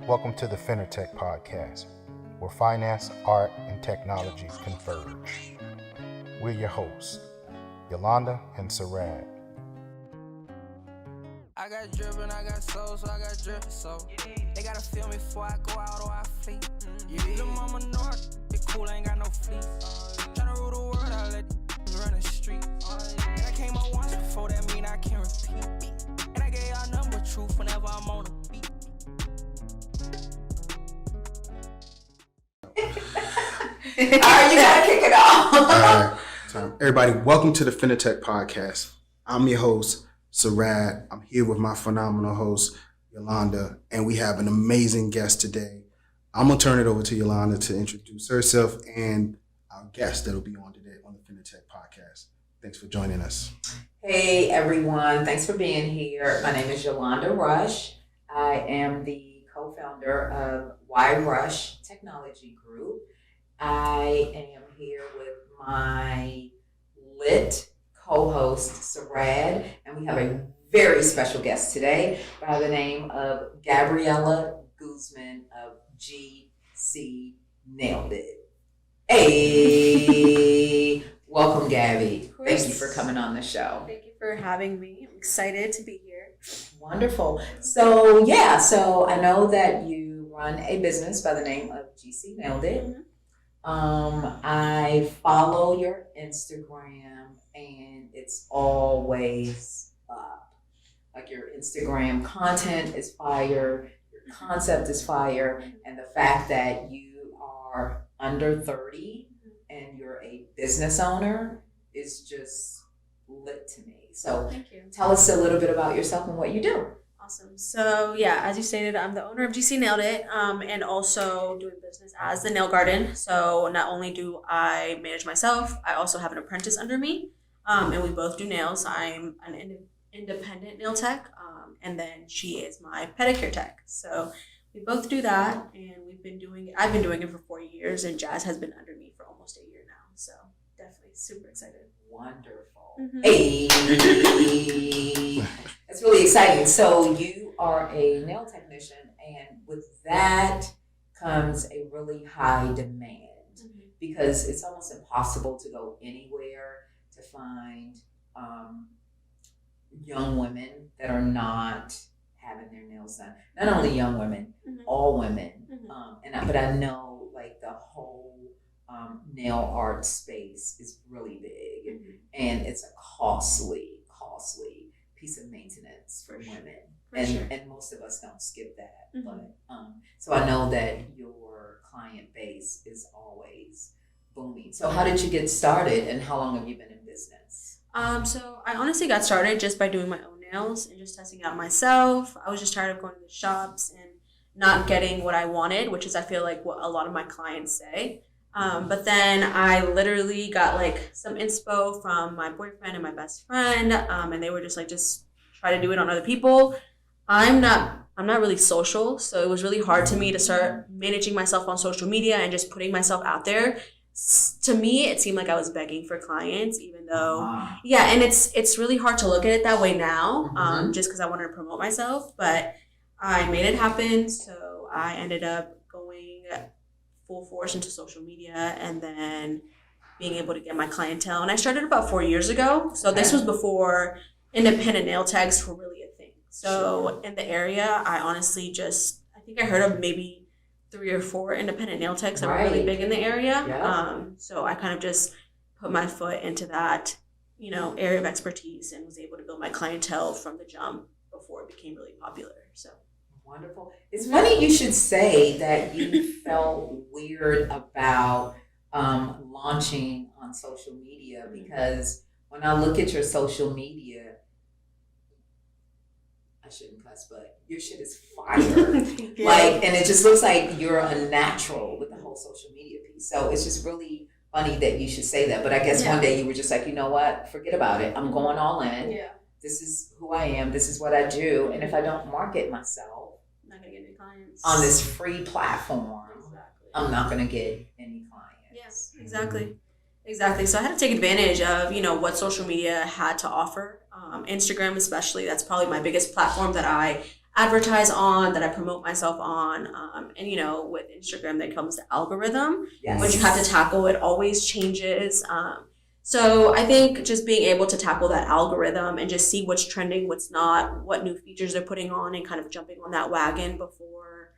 Welcome to the Finartech podcast, where finance, art, and technologies converge. We're your hosts, Yolanda and Sarad. I got drip and I got soul, so I got drip, so they gotta feel me before I go out or I flee. Little mama know I be cool, I ain't got no fleece. Tryna rule the world, I let run the street. And I came up once before, that mean I can't repeat. And I gave y'all nothing but truth whenever I'm on a beat. All right, you gotta kick it off. All right, so everybody, welcome to the Finartech podcast. I'm your host, Sarad. I'm here with my phenomenal host, Yolanda, and we have an amazing guest today. I'm gonna turn it over to Yolanda to introduce herself and our guest that'll be on today on the Finartech podcast. Thanks for joining us. Hey everyone, thanks for being here. My name is Yolanda Rush. I am the co-founder of Y Rush Technology Group. I am here with my lit co-host, Sarad, and we have a very special guest today by the name of Gabriela Guzman of GC Nailed It. Hey, welcome, Gabby. Thank you for coming on the show. Thank you for having me. I'm excited to be here. Wonderful. So I know that you run a business by the name of GC Nailed It. Mm-hmm. I follow your Instagram and it's always up. Like your Instagram content is fire, your concept is fire, and the fact that you are under 30 and you're a business owner is just lit to me. So Thank you. tell us a little bit about yourself and what you do. Awesome. So as you stated, I'm the owner of GC Nailed It, and also doing business as the Nail Garden. So not only do I manage myself, I also have an apprentice under me, and we both do nails. I'm an independent nail tech, and then she is my pedicure tech. So we both do that, and I've been doing it for 4 years, and Jazz has been under me for almost a year now. So definitely super excited. Wonderful. Mm-hmm. Hey, that's really exciting. So you are a nail technician, and with that comes a really high demand because it's almost impossible to go anywhere to find young women that are not having their nails done. Not only young women, all women. But I know like the whole nail art space is really big, and it's a costly piece of maintenance for women. And most of us don't skip that. But so I know that your client base is always booming. So how did you get started, and how long have you been in business? So I honestly got started just by doing my own nails and just testing out myself. I was just tired of going to the shops and not getting what I wanted, which is I feel like what a lot of my clients say. But then I literally got like some inspo from my boyfriend and my best friend, and they were just like, just try to do it on other people. I'm not really social, so it was really hard to me to start managing myself on social media and just putting myself out there. To me, it seemed like I was begging for clients, even though, and it's really hard to look at it that way now, just because I wanted to promote myself, but I made it happen. So I ended up going full force into social media and then being able to get my clientele. And I started about 4 years ago. So this was before independent nail tags were really a thing. So in the area, I honestly I think I heard of maybe 3 or 4 independent nail techs that were really big in the area. So I kind of just put my foot into that, area of expertise and was able to build my clientele from the jump before it became really popular. So wonderful. It's funny you should say that you felt weird about launching on social media, because when I look at your social media, I shouldn't cuss, but your shit is fire. And it just looks like you're a natural with the whole social media piece. So it's just really funny that you should say that. But I guess one day you were just like, you know what? Forget about it. I'm going all in. Yeah. This is who I am. This is what I do. And if I don't market myself not going to get any clients on this free platform, I'm not going to get any clients. Yes, exactly. So I had to take advantage of, what social media had to offer. Instagram especially, that's probably my biggest platform that I advertise on, that I promote myself on. And, you know, with Instagram, there comes the algorithm, which you have to tackle. It always changes. So I think just being able to tackle that algorithm and just see what's trending, what's not, what new features they're putting on, and kind of jumping on that wagon before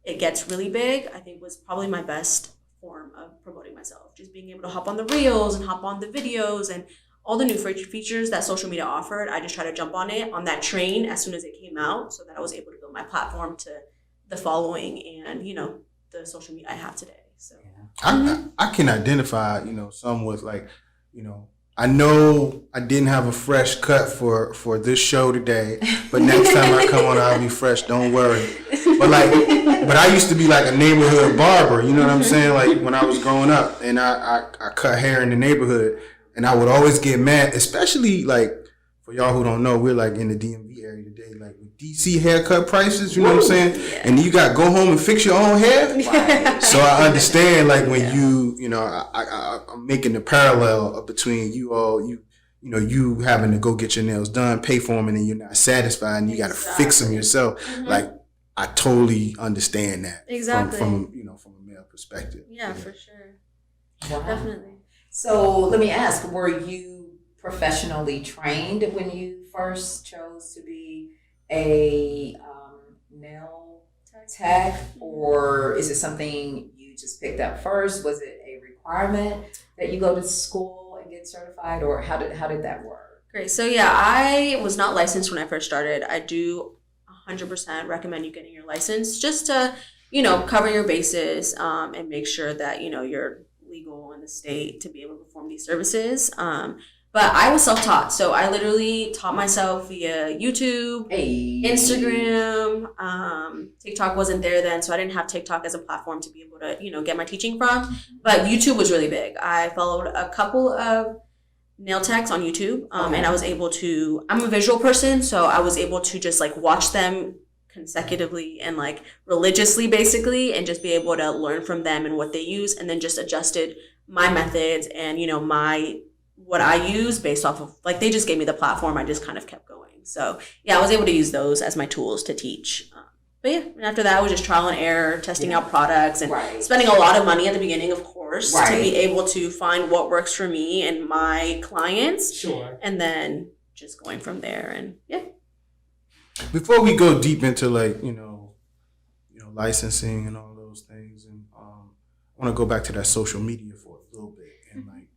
it gets really big, I think was probably my best form of promoting myself. Just being able to hop on the reels and hop on the videos and all the new features that social media offered. I just tried to jump on that train as soon as it came out, so that I was able to build my platform to the following and, you know, the social media I have today. So I can identify, you know, some with like, you know, I know I didn't have a fresh cut for this show today, but next time I come on, I'll be fresh. Don't worry. But I used to be like a neighborhood barber. You know what I'm saying? Like when I was growing up, and I cut hair in the neighborhood, and I would always get mad, especially like for y'all who don't know, we're like in the DMV area today, like with DC haircut prices. You know what I'm saying? Yeah. And you got to go home and fix your own hair. Right. So I understand like when you know, I'm making the parallel between you all, you know, you having to go get your nails done, pay for them, and then you're not satisfied, and you got to fix them yourself. Mm-hmm. Like I totally understand that. Exactly. From you know, from a male perspective. Yeah, for sure. Wow. Definitely. So let me ask, were you professionally trained when you first chose to be a nail tech, or is it something you just picked up first? Was it a requirement that you go to school and get certified, or how did that work? Great. So yeah, I was not licensed when I first started. I do 100% recommend you getting your license just to, you know, cover your bases and make sure that, you know, you're legal in the state to be able to perform these services. But I was self-taught. So I literally taught myself via YouTube, Instagram. TikTok wasn't there then, so I didn't have TikTok as a platform to be able to, you know, get my teaching from. But YouTube was really big. I followed a couple of nail techs on YouTube, and I was able to, I'm a visual person, so I was able to just like watch them consecutively and like religiously basically, and just be able to learn from them and what they use, and then just adjusted my methods and, you know, what I use based off of, like, they just gave me the platform. I just kind of kept going. So yeah, I was able to use those as my tools to teach. But yeah, and after that, I was just trial and error, testing out products, and spending a lot of money at the beginning, of course, to be able to find what works for me and my clients. Sure. And then just going from there, and yeah. Before we go deep into like, you know, licensing and all those things, and I want to go back to that social media for a little bit, and like,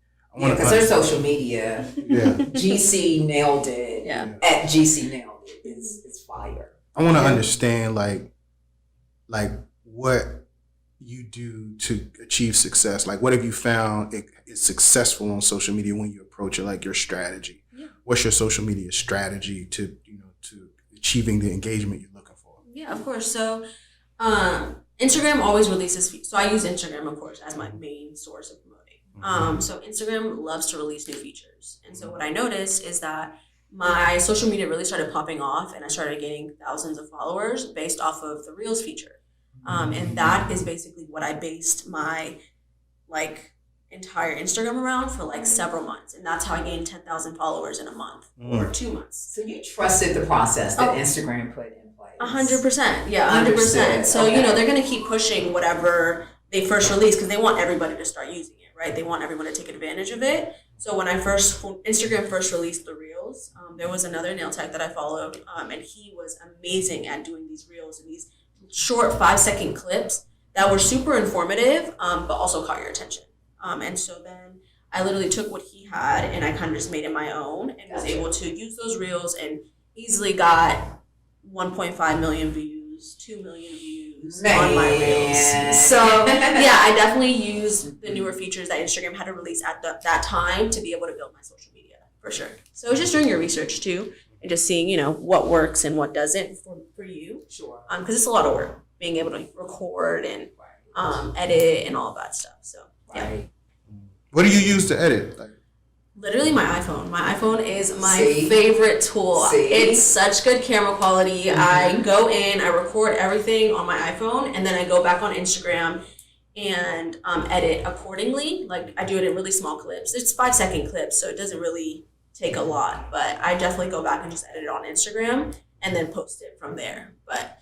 because their social media, GC nailed it. Yeah. At GC nailed it. It's fire. I want to understand like what you do to achieve success. Like, what have you found is successful on social media when you approach it? Like your strategy. Yeah. What's your social media strategy to achieving the engagement you're looking for? Yeah, of course. So, Instagram always releases. So I use Instagram, of course, as my main source of promoting. So Instagram loves to release new features, and so what I noticed is that my social media really started popping off, and I started gaining thousands of followers based off of the Reels feature. And that is basically what I based my like entire Instagram around for like several months. And that's how I gained 10,000 followers in a month or 2 months. So you trusted the process that Instagram put in place. 100%. Yeah, 100%. So, you know, they're going to keep pushing whatever they first release because they want everybody to start using it, right? They want everyone to take advantage of it. So when Instagram first released the Reels, there was another nail tech that I followed, and he was amazing at doing these Reels and these short 5-second clips that were super informative, but also caught your attention. And so then I literally took what he had and I kind of just made it my own, and was able to use those Reels and easily got 1.5 million views, 2 million views on my Reels. So yeah, I definitely used the newer features that Instagram had to release at that time to be able to build my social media, for sure. So it's just doing your research too, and just seeing, you know, what works and what doesn't for you. Sure. Because it's a lot of work, being able to record and edit and all of that stuff. So yeah. What do you use to edit? Literally my iPhone. My iPhone is my favorite tool. It's such good camera quality. Mm-hmm. I go in, I record everything on my iPhone, and then I go back on Instagram and edit accordingly. Like, I do it in really small clips. It's 5-second clips, so it doesn't really take a lot. But I definitely go back and just edit it on Instagram. and then post it from there. But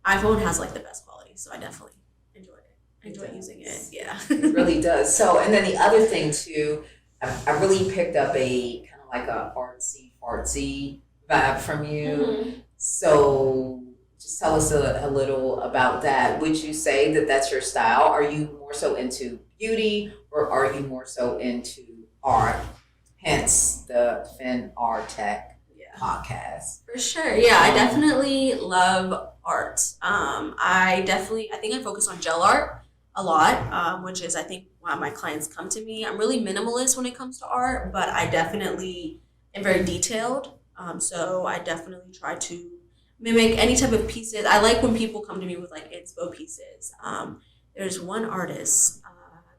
iPhone has like the best quality, so I definitely enjoy it. I enjoy using it. Yeah. It really does. So, and then the other thing too, I really picked up a kind of like a artsy vibe from you. Mm-hmm. So just tell us a little about that. Would you say that that's your style? Are you more so into beauty, or are you more so into art? Hence the Finartech podcast. For sure. Yeah, I definitely love art. I think I focus on gel art a lot, which is I think why my clients come to me. I'm really minimalist when it comes to art, but I definitely am very detailed. So I definitely try to mimic any type of pieces. I like when people come to me with like inspo pieces. There's one artist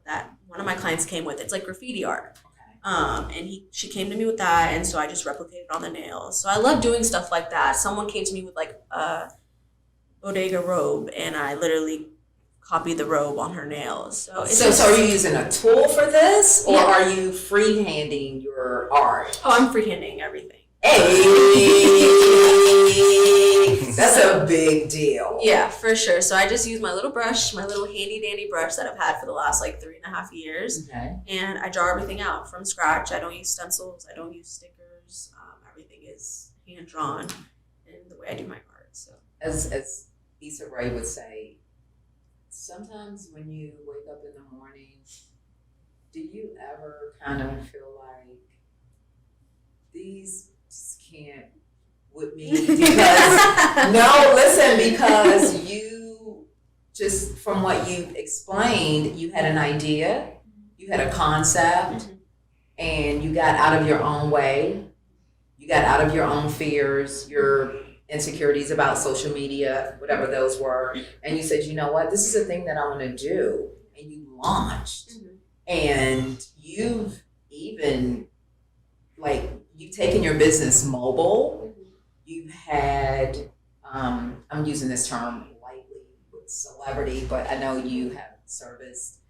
that one of my clients came with. It's like graffiti art. And she came to me with that, and so I just replicated on the nails. So I love doing stuff like that. Someone came to me with like a bodega robe, and I literally copied the robe on her nails. So are you using a tool for this, or Yeah. are you freehanding your art? Oh, I'm freehanding everything. Hey, that's a big deal. Yeah, for sure. So I just use my little brush, my little handy dandy brush that I've had for the last like 3.5 years. Okay. And I draw everything out from scratch. I don't use stencils. I don't use stickers. Everything is hand drawn in the way I do my art. So As Issa Rae would say, sometimes when you wake up in the morning, do you ever kind of feel like these just can't with me? Because no, listen, because you just from what you've explained, you had an idea, you had a concept, and you got out of your own way. You got out of your own fears, your insecurities about social media, whatever those were, and you said, you know what, this is a thing that I want to do, and you launched. And you've even you've taken your business mobile. You've had I'm using this term lightly with celebrity, but I know you have serviced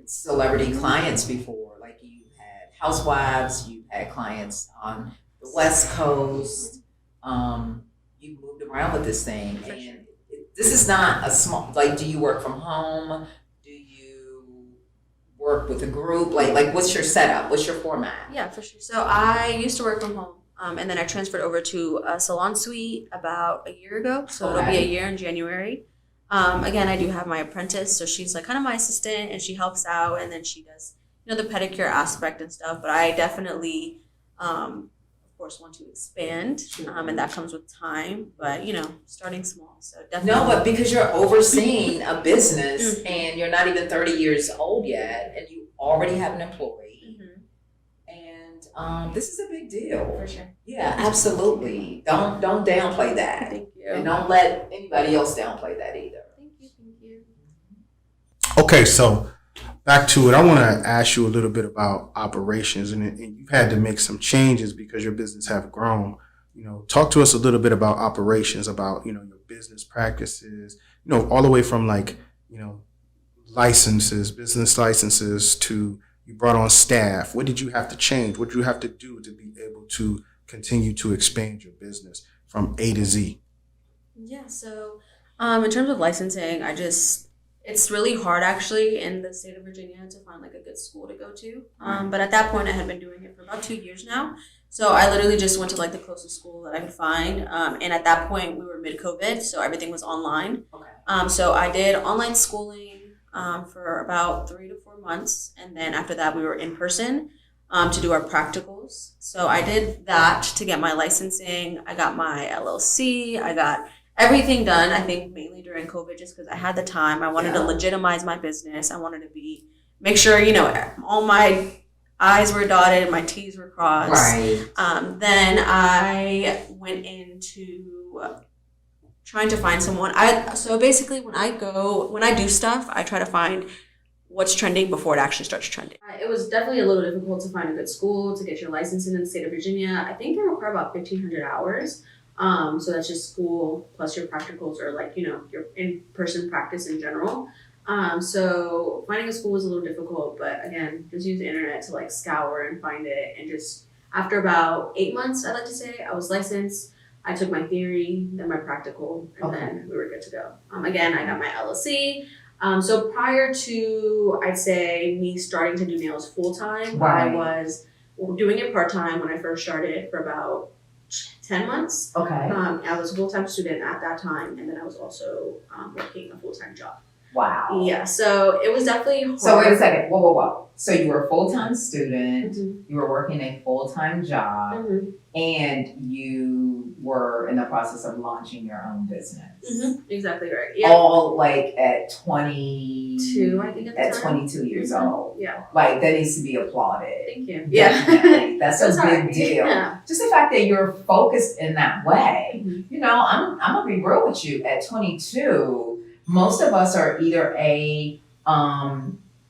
celebrity clients before. Like you had housewives, you had clients on the West Coast. You moved around with this thing, and this is not a small. Like, do you work from home? Do you work with a group? Like, what's your setup? What's your format? yeah, for sure. So I used to work from home, and then I transferred over to a salon suite about a year ago. So it'll be a year in January. Again, I do have my apprentice, so she's like kind of my assistant, and she helps out, and then she does the pedicure aspect and stuff. But I definitely, of course, want to expand, and that comes with time. But starting small, so definitely. No, but because you're overseeing a business and you're not even 30 years old yet, and you already have an employee, and this is a big deal. For sure. Yeah, absolutely. Don't downplay that. Thank you. And don't let anybody else downplay that either. Thank you. Okay, so back to it. I want to ask you a little bit about operations, and you've had to make some changes because your business have grown. Talk to us a little bit about operations, about your business practices. All the way from licenses, business licenses, to you brought on staff. What did you have to change? What did you have to do to be able to continue to expand your business from A to Z? Yeah, so in terms of licensing, it's really hard actually in the state of Virginia to find like a good school to go to. But at that point I had been doing it for about 2 years now. So I literally just went to like the closest school that I could find. And at that point we were mid-COVID, so everything was online. Okay. So I did online schooling for about 3 to 4 months. And then after that we were in person to do our practicals. So I did that to get my licensing. I got my LLC. I got everything done, I think mainly during COVID, just because I had the time. I wanted to legitimize my business. I wanted to make sure, all my I's were dotted, my T's were crossed. Right. Then I went into trying to find someone. So basically when I do stuff, I try to find what's trending before it actually starts trending. It was definitely a little difficult to find a good school to get your license in the state of Virginia. I think they require about 1,500 hours. So that's just school plus your practicals or your in-person practice in general. So finding a school was a little difficult, but again, just use the internet to scour and find it. And After about 8 months, I'd like to say, I was licensed. I took my theory, then my practical, and then we were good to go. Again, I got my LLC. So prior to, I'd say, me starting to do nails full time, I was doing it part time when I first started for about 10 months. Okay. I was a full time student at that time, and then I was also working a full time job. Wow. Yeah, so it was definitely hard. So wait a second. Whoa. So you were a full-time student, you were working a full-time job, and you were in the process of launching your own business. Exactly right. Yeah. All like at 22, I think at the time. 22 years old. Yeah. Like that needs to be applauded. Thank you. Definitely. That's a big deal. Yeah. Just the fact that you're focused in that way. You know, I'm gonna be real with you. At 22, most of us are either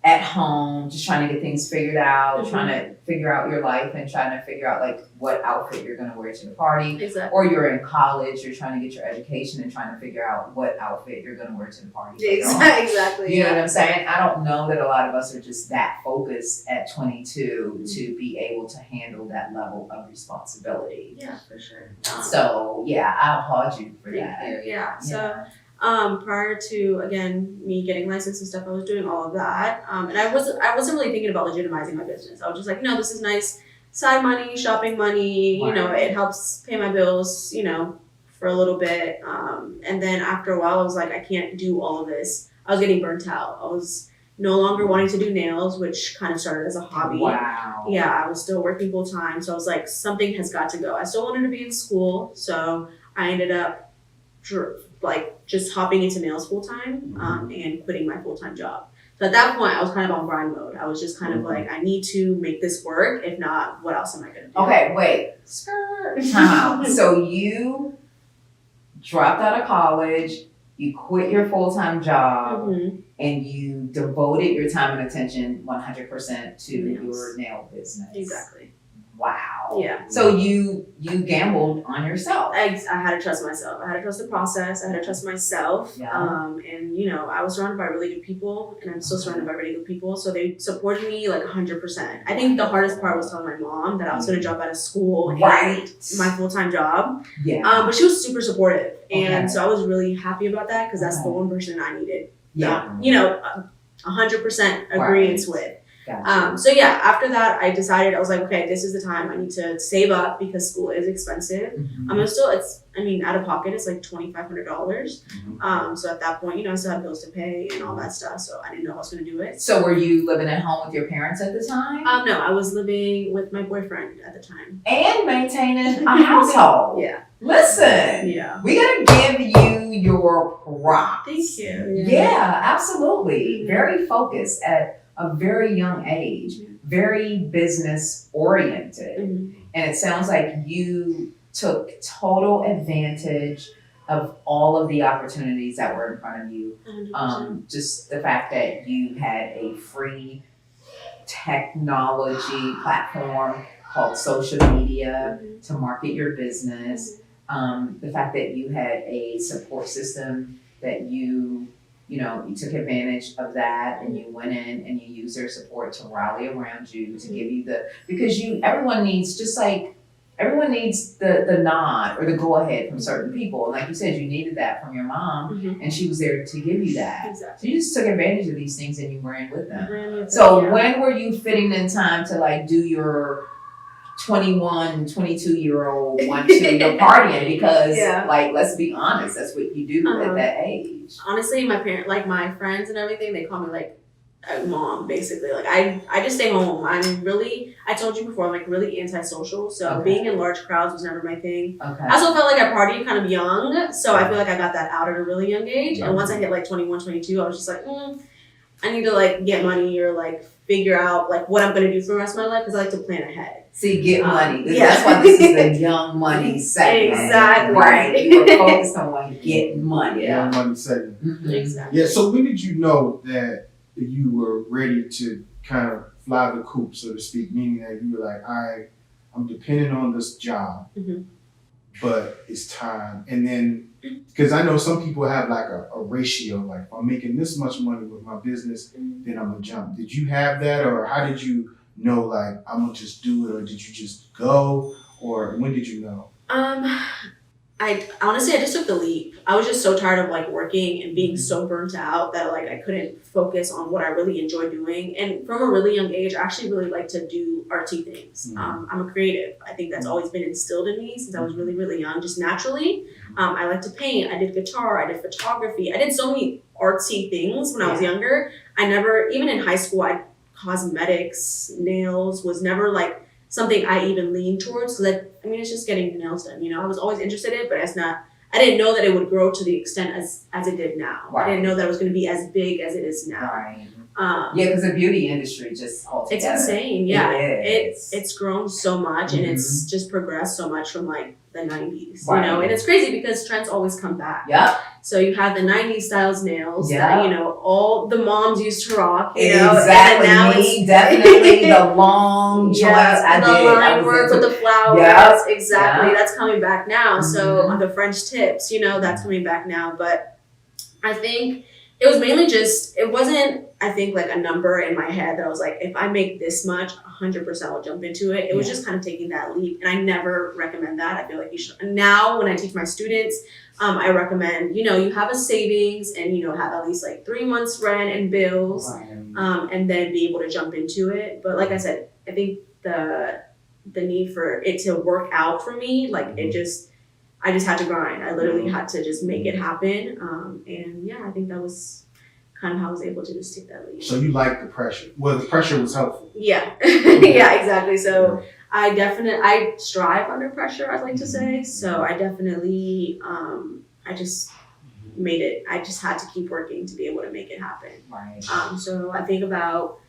at home, just trying to get things figured out, trying to figure out your life and trying to figure out like what outfit you're gonna wear to the party. Exactly. Or you're in college, you're trying to get your education and trying to figure out what outfit you're gonna wear to the party. Exactly. You know what I'm saying? I don't know that a lot of us are just that focused at 22 to be able to handle that level of responsibility. Yeah, for sure. So yeah, I applaud you for Thank that. you. Yeah. So prior to, again, me getting licensed and stuff, I was doing all of that. And I wasn't really thinking about legitimizing my business. I was just like, no, this is nice side money, shopping money, you know, it helps pay my bills, you know, for a little bit. And then after a while, I was like, I can't do all of this. I was getting burnt out. I was no longer wanting to do nails, which kind of started as a hobby. Wow. Yeah, I was still working full time. So I was like, something has got to go. I still wanted to be in school. So I ended up just hopping into nails full time and quitting my full time job. So at that point, I was kind of on grind mode. I was just kind of like, I need to make this work. If not, what else am I going to do? Okay, wait. Time out. So you dropped out of college, you quit your full-time job, and you devoted your time and attention 100% to your nail business. Exactly. Wow. Yeah. So you gambled on yourself. I had to trust myself. I had to trust the process. I had to trust myself. Yeah. And you know, I was surrounded by really good people, and I'm still surrounded by really good people. So they supported me like 100%. I think the hardest part was telling my mom that I was going to drop out of school and my full-time job. Yeah. But she was super supportive, and so I was really happy about that because that's the one person I needed. Yeah. You know, 100% agreement with. Gotcha. So yeah, after that, I decided, I was like, okay, this is the time I need to save up because school is expensive. Out of pocket, it's like $2,500. So at that point, you know, I still had bills to pay and all that stuff. So I didn't know I was going to do it. So were you living at home with your parents at the time? No, I was living with my boyfriend at the time. And maintaining a household. Yeah. Listen. Yeah. We gotta give you your props. Thank you. Yeah, absolutely. Very focused at a very young age, very business oriented. And it sounds like you took total advantage of all of the opportunities that were in front of you. Just the fact that you had a free technology platform called social media to market your business. The fact that you had a support system that you took advantage of that and you went in and you used their support to rally around you to give you because everyone needs the nod or the go ahead from certain people. And like you said, you needed that from your mom and she was there to give you that. Exactly. So you just took advantage of these things and you ran with them. So when were you fitting in time to like do your 21, 22-year-old want to go partying? Because like, let's be honest, that's what you do at that age. Honestly, my friends and everything, they call me like a mom, basically. Like I just stay home. I told you before, I'm like really antisocial. So being in large crowds was never my thing. I also felt like I partied kind of young. So I feel like I got that out at a really young age. And once I hit like 21, 22, I was just like, I need to like get money or like figure out like what I'm going to do for the rest of my life because I like to plan ahead. See, get money. That's why this is the young money segment. Exactly. Right. You were focused on getting money. Young money segment. Exactly. Yeah, so when did you know that you were ready to kind of fly the coop, so to speak, meaning that you were like, all right, I'm dependent on this job, but it's time. And then, because I know some people have like a ratio, like if I'm making this much money with my business, then I'm gonna jump. Did you have that, or how did you know, like, I'm gonna just do it, or did you just go, or when did you know? I honestly, I just took the leap. I was just so tired of like working and being so burnt out that like I couldn't focus on what I really enjoy doing. And from a really young age, I actually really like to do artsy things. I'm a creative. I think that's always been instilled in me since I was really, really young, just naturally. I like to paint. I did guitar. I did photography. I did so many artsy things when I was younger. I never, even in high school, cosmetics, nails was never like something I even leaned towards, because I mean, it's just getting nails done. I was always interested in it, but I didn't know that it would grow to the extent as it did now. Right. I didn't know that it was going to be as big as it is now. Right. Yeah, because the beauty industry just altogether. It's insane. Yeah, It is. it's grown so much, and it's just progressed so much from like the 90s. Right. And it's crazy because trends always come back. Yep. So you have the 90s styles nails Yep. that all the moms used to rock. Exactly. And now Me, definitely the long joints. I the did. I line was work into- with the flowers. Yep. Exactly. Yep. That's coming back now. So Mhm. the French tips, that's coming back now. But I think it was mainly just, it wasn't, I think, like a number in my head that I was like, if I make this much, 100% I'll jump into it. It was just kind of taking that leap. And I never recommend that. I feel like you should. And now when I teach my students, I recommend, you have a savings and, have at least like 3 months rent and bills, and then be able to jump into it. But like I said, I think the need for it to work out for me, like I just had to grind. I literally had to just make it happen. And yeah, I think that was kind of how I was able to just take that leap. So you like the pressure? Well, the pressure was helpful. Yeah, yeah, exactly. So I strive under pressure, I'd like to say. So I definitely, I just made it. I just had to keep working to be able to make it happen. Right. So I think about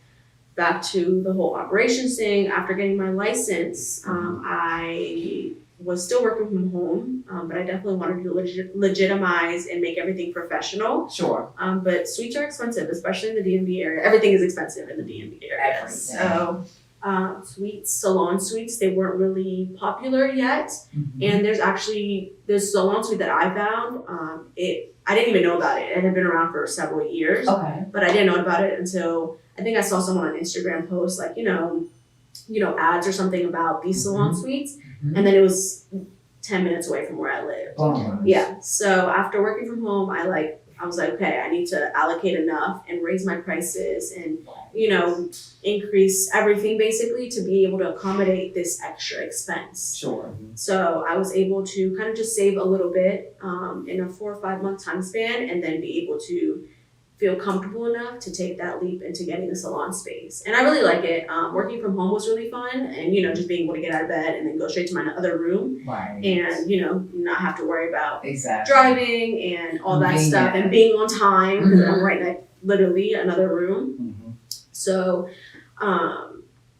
back to the whole operations thing. After getting my license, I was still working from home, but I definitely wanted to legitimize and make everything professional. Sure. But sweets are expensive, especially in the DMV area. Everything is expensive in the DMV area. Everything. So sweets, salon sweets, they weren't really popular yet. And there's salon suite that I found. I didn't even know about it. It had been around for several years. Okay. But I didn't know about it until I think I saw someone on Instagram post like, ads or something about these salon suites. And then it was 10 minutes away from where I lived. Boom. Yeah. So after working from home, I was like, okay, I need to allocate enough and raise my prices and, increase everything basically to be able to accommodate this extra expense. Sure. So I was able to kind of just save a little bit in a 4 or 5 month time span, and then be able to feel comfortable enough to take that leap into getting a salon space. And I really like it. Working from home was really fun, and just being able to get out of bed and then go straight to my other room, Right. and not have to worry about Exactly. driving and all that stuff and being on time because I'm right next, literally another room. So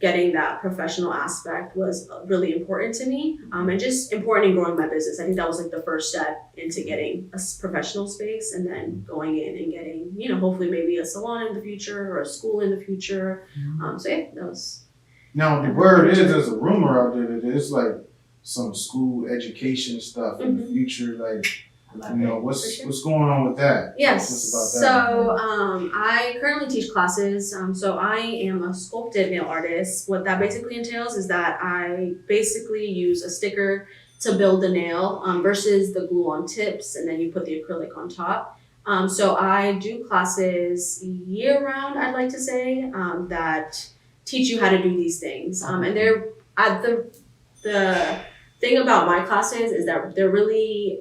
getting that professional aspect was really important to me, and just important in growing my business. I think that was like the first step into getting a professional space, and then going in and getting, hopefully maybe a salon in the future or a school in the future. So yeah, that was. Now the word is, there's a rumor out there that there's like some school education stuff in the future, like. What's going on with that? Yes. What's about that? So I currently teach classes. So I am a sculpted nail artist. What that basically entails is that I basically use a sticker to build the nail versus the glue on tips, and then you put the acrylic on top. So I do classes year round, I'd like to say, that teach you how to do these things. And they're the thing about my classes is that they're really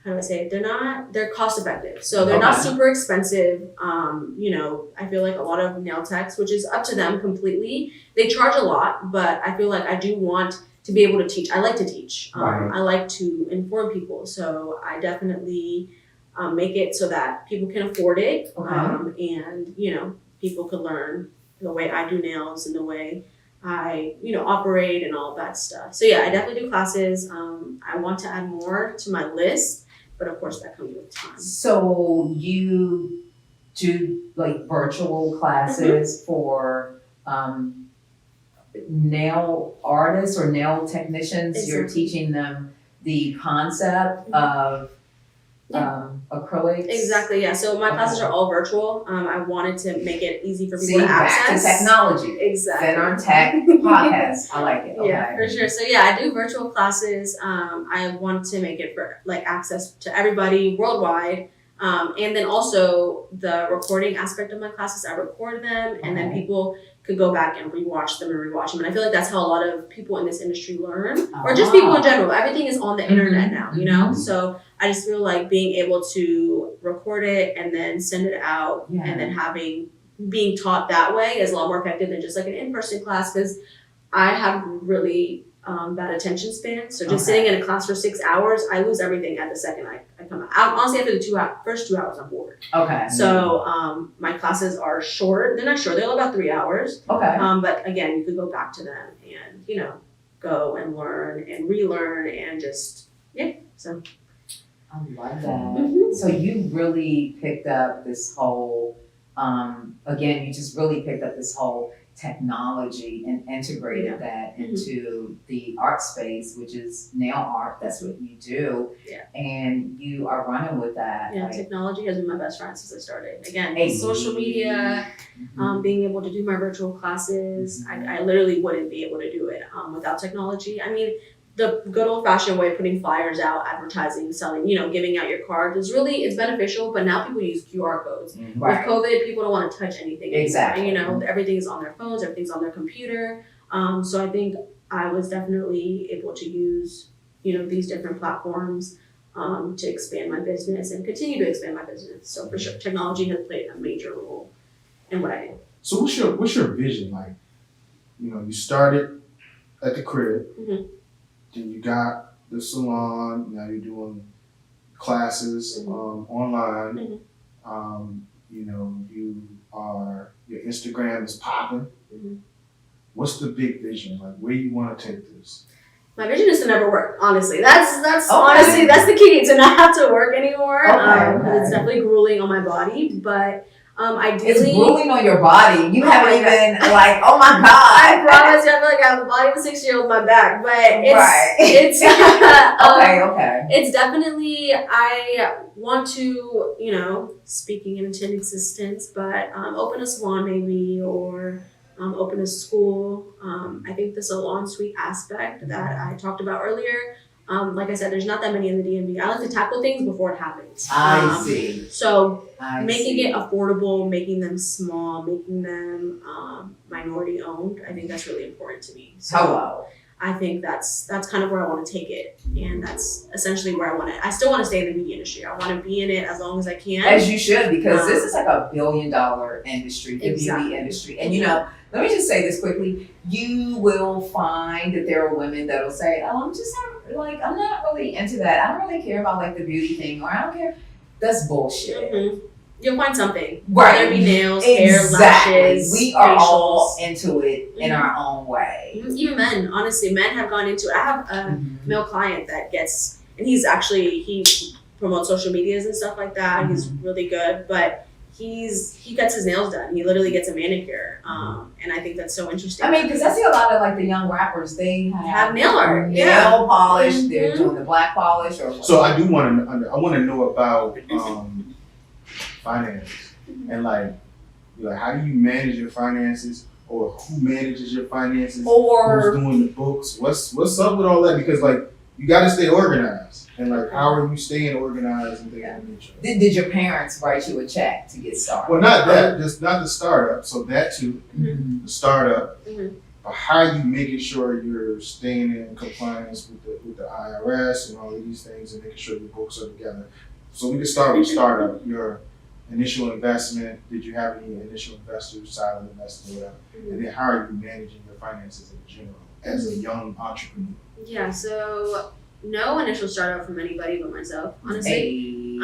how do I say it? They're cost effective. So they're not super expensive. I feel like a lot of nail techs, which is up to them completely, they charge a lot, but I feel like I do want to be able to teach. I like to teach. I like to inform people. So I definitely make it so that people can afford it. And, people could learn the way I do nails and the way I, operate and all of that stuff. So yeah, I definitely do classes. I want to add more to my list, but of course that comes with time. So you do like virtual classes for nail artists or nail technicians. Exactly. You're teaching them the concept of acrylics. Exactly, yeah. So my classes are all virtual. I wanted to make it easy for people to back access. to technology. Exactly. Finartech podcast. I like it. Okay. Yeah, for sure. So yeah, I do virtual classes. I want to make it for like access to everybody worldwide. And then also the recording aspect of my classes, I record them and then people could go back and rewatch them. And I feel like that's how a lot of people in this industry learn, or just people in general. Everything is on the internet now, you know? So I just feel like being able to record it and then send it out and then being taught that way is a lot more effective than just like an in-person class, because I have really bad attention span. So just sitting in a class for 6 hours, I lose everything at the second I come out. Honestly, after the first 2 hours, I'm bored. Okay. So my classes are short. They're not short. They're about 3 hours. Okay. But again, you could go back to them and, you know, go and learn and relearn and just, so. I love that. So you really picked up this whole, you just really picked up this whole technology and integrated that into the art space, which is nail art. That's what you do. Yeah. And you are running with that. Yeah, technology has been my best friend since I started. Again, social media, being able to do my virtual classes. I literally wouldn't be able to do it without technology. I mean, the good old fashioned way of putting flyers out, advertising, selling, you know, giving out your cards it's beneficial, but now people use QR codes. With COVID, people don't want to touch anything. Exactly. You know, everything is on their phones, everything's on their computer. So I think I was definitely able to use, you know, these different platforms to expand my business and continue to expand my business. So for sure, technology has played a major role in what I do. So what's your vision? Like, you know, you started at the crib. Then you got the salon. Now you're doing classes online. You know, your Instagram is popping. What's the big vision? Like, where you want to take this? My vision is to never work. Honestly, that's honestly that's the key, to not have to work anymore. It's definitely grueling on my body, but ideally, it's grueling on your body. You haven't even like, oh my god! I promise you, I feel like I have the body of a 6-year-old in my back, but it's okay. It's definitely, I want to, you know, speaking it into existence, but open a salon maybe, or open a school. I think the salon suite aspect that I talked about earlier. Like I said, there's not that many in the DMV. I like to tackle things before it happens. I see. So making it affordable, making them small, making them minority owned, I think that's really important to me. So I think that's kind of where I want to take it, and that's essentially where I want to. I still want to stay in the beauty industry. I want to be in it as long as I can. As you should, because this is like $1 billion industry, the beauty industry, and you know. Let me just say this quickly. You will find that there are women that'll say, "Oh, I'm not really into that. I don't really care about like the beauty thing, or I don't care." That's bullshit. You'll find something. Right. Whether it be nails, hair, lashes, we are facials. all into it in our own way. Even men, honestly, men have gone into it. I have a male client that gets, and he promotes social medias and stuff like that. He's really good, but he gets his nails done. He literally gets a manicure, and I think that's so interesting. I mean, because I see a lot of like the young rappers. They have nail art, nail polish. They're doing the black polish, or so I want to know about finance and like how do you manage your finances, or who manages your finances, or who's doing the books? What's up with all that? Because like you got to stay organized, and like how are you staying organized and things of that nature? Did your parents write you a check to get started? Well, not that, just not the startup. So that too, the startup. But how are you making sure you're staying in compliance with the IRS and all of these things, and making sure your books are together? So we can start with startup. Your initial investment. Did you have any initial investors, silent investors, or whatever? And then how are you managing your finances in general as a young entrepreneur? Yeah, so no initial startup from anybody but myself, honestly.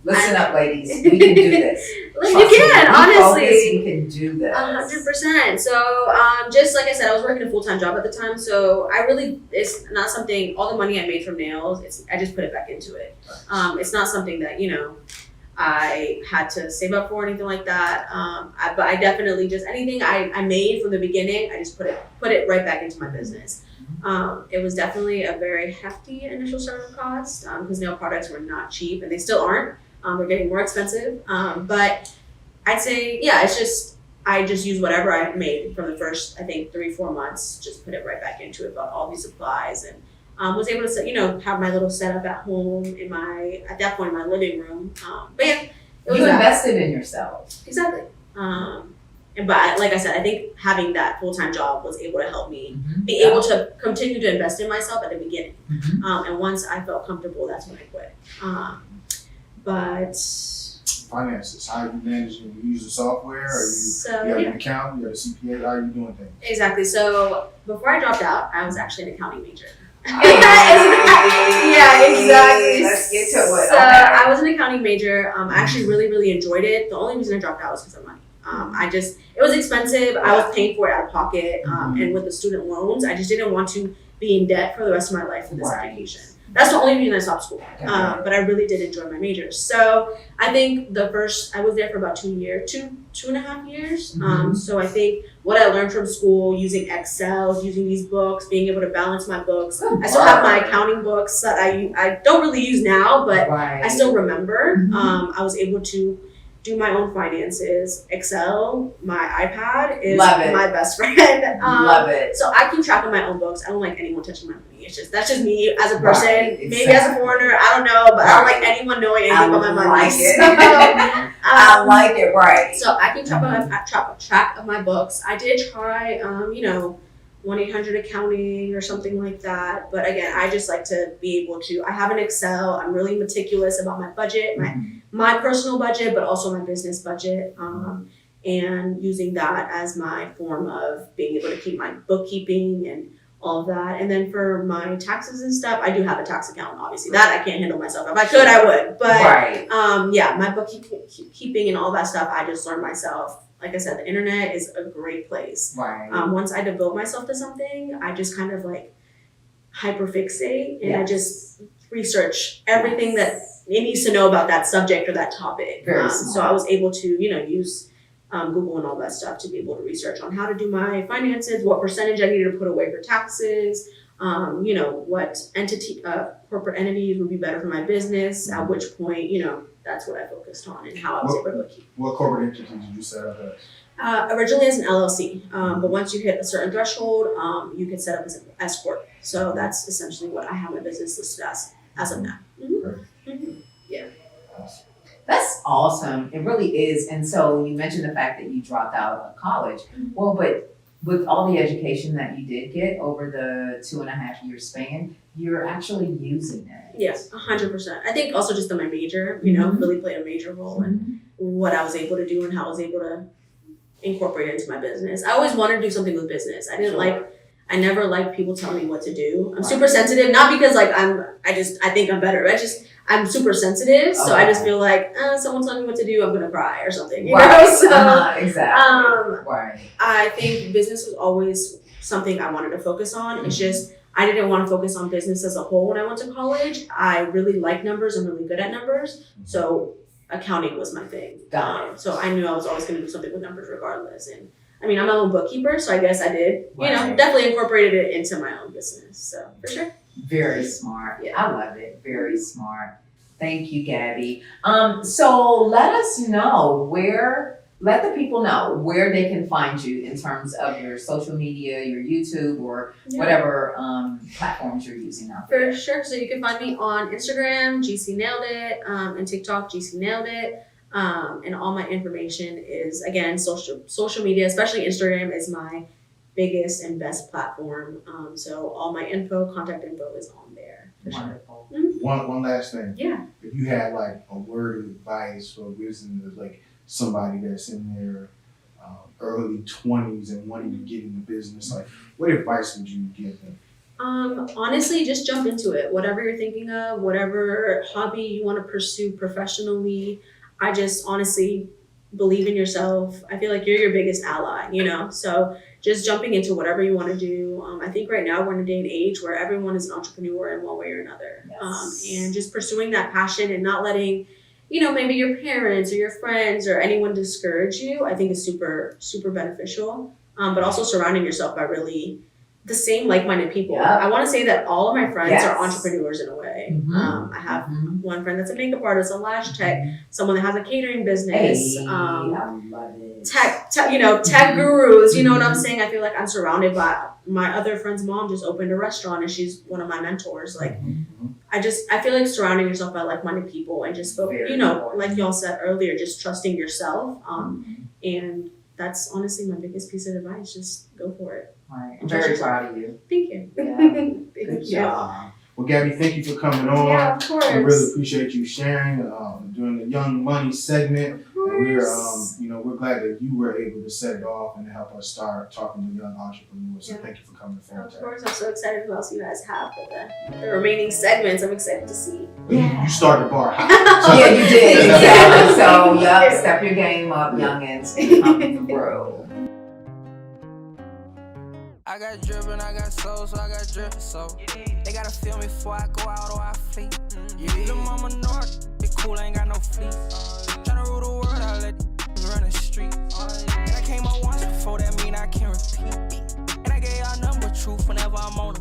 Listen up, ladies. We can do this. You can, honestly. You can do this. 100%. So, just like I said, I was working a full-time job at the time, so it's not something, all the money I made from nails, I just put it back into it. It's not something that, I had to save up for or anything like that. But I definitely just, anything I made from the beginning, I just put it right back into my business. It was definitely a very hefty initial startup cost because nail products were not cheap, and they still aren't. They're getting more expensive. But I'd say, yeah, I just used whatever I made from the first, I think, 3-4 months, just put it right back into it, bought all these supplies, and was able to, have my little setup at home at that point, in my living room. But yeah, it was invested in yourself. Exactly. But like I said, I think having that full-time job was able to help me be able to continue to invest in myself at the beginning. And once I felt comfortable, that's when I quit. But finances, how are you managing? You use the software, or you have an accountant, you have a CPA, how are you doing things? Exactly. So before I dropped out, I was actually an accounting major. Yeah, exactly. Let's get to it. So I was an accounting major. I actually really, really enjoyed it. The only reason I dropped out was because of money. It was expensive. I was paying for it out of pocket. And with the student loans, I just didn't want to be in debt for the rest of my life for this education. That's the only reason I stopped school. But I really did enjoy my major. So I think I was there for about 2.5 years. So I think what I learned from school, using Excel, using these books, being able to balance my books. I still have my accounting books that I don't really use now, but I still remember. I was able to do my own finances. Excel, my iPad is my best friend. Love it. So I keep track of my own books. I don't like anyone touching my money. That's just me as a person. Maybe as a foreigner, I don't know, but I don't like anyone knowing anything about my money. I like it, right. So I keep track of my books. I did try, 1-800 accounting or something like that. But again, I just like to be able to, I have an Excel. I'm really meticulous about my budget, my personal budget, but also my business budget. And using that as my form of being able to keep my bookkeeping and all of that. And then for my taxes and stuff, I do have a tax accountant, obviously. That I can't handle myself. If I could, I would. But my bookkeeping and all that stuff, I just learned myself. Like I said, the internet is a great place. Once I devote myself to something, I just kind of like hyperfixate and I just research everything that it needs to know about that subject or that topic. So I was able to, use Google and all that stuff to be able to research on how to do my finances, what percentage I needed to put away for taxes, what corporate entities would be better for my business, at which point, that's what I focused on and how I was able to keep. What corporate entities did you set up as? Originally as an LLC, but once you hit a certain threshold, you can set up as an S Corp. So that's essentially what I have my business listed as of now. Yeah. That's awesome. It really is. And so you mentioned the fact that you dropped out of college. Well, but with all the education that you did get over the 2.5-year span, you're actually using it. Yes, 100%. I think also just that my major, really played a major role in what I was able to do and how I was able to incorporate it into my business. I always wanted to do something with business. I never liked people telling me what to do. I'm super sensitive, not because I think I'm better. I'm super sensitive, so I just feel like someone telling me what to do, I'm gonna cry or something. You know? So, exactly. I think business was always something I wanted to focus on. It's just I didn't want to focus on business as a whole when I went to college. I really like numbers. I'm really good at numbers, so accounting was my thing. So I knew I was always gonna do something with numbers regardless. And I mean, I'm my own bookkeeper, so I guess I did. Definitely incorporated it into my own business. So for sure. Very smart. I love it. Very smart. Thank you, Gabby. So let the people know where they can find you in terms of your social media, your YouTube, or whatever platforms you're using out there. For sure. So you can find me on Instagram, GC Nailed It, and TikTok, GC Nailed It. And all my information is, again, social media, especially Instagram is my biggest and best platform. So all my contact info is on there. Wonderful. One last thing. Yeah. If you had like a word of advice or wisdom to like somebody that's in their early 20s and wanting to get into business, like what advice would you give them? Honestly, just jump into it. Whatever you're thinking of, whatever hobby you want to pursue professionally, I just honestly believe in yourself. I feel like you're your biggest ally, So just jumping into whatever you want to do. I think right now we're in a day and age where everyone is an entrepreneur in one way or another. And just pursuing that passion and not letting, maybe your parents or your friends or anyone discourage you, I think is super, super beneficial. But also surrounding yourself by really the same like-minded people. Yeah. I want to say that all of my friends Yes. are entrepreneurs in a way. I have one friend that's a makeup artist, a lash tech, someone that has a catering business. Hey, I love it. Tech gurus. You know what I'm saying? I feel like I'm surrounded by my other friend's mom. Just opened a restaurant, and she's one of my mentors. Like, I feel like surrounding yourself by like-minded people and just Very like important. y'all said earlier, just trusting yourself. And that's honestly my biggest piece of advice. Just go for it. Right. I'm very proud of you. Thank you. Yeah. Thank Good you. job. Well, Gabby, thank you for coming on. Yeah, of course. I really appreciate you sharing, doing the Young Money segment. And we're glad that you were able to set it off and help us start talking to young entrepreneurs. So thank you for coming to Finartech. Of course, I'm so excited what else you guys have for the remaining segments. I'm excited to see. You started the bar high. Yeah, you did. Exactly. So, step your game up, youngins. Come through. I got drip and I got soul, so I got drip, so they gotta feel me before I go out or I fleet. Little mama know I be cool, ain't got no fleet. Tryna rule the world, I let these run the street. And I came up once before, that mean I can't repeat. And I gave y'all number truth whenever I'm on the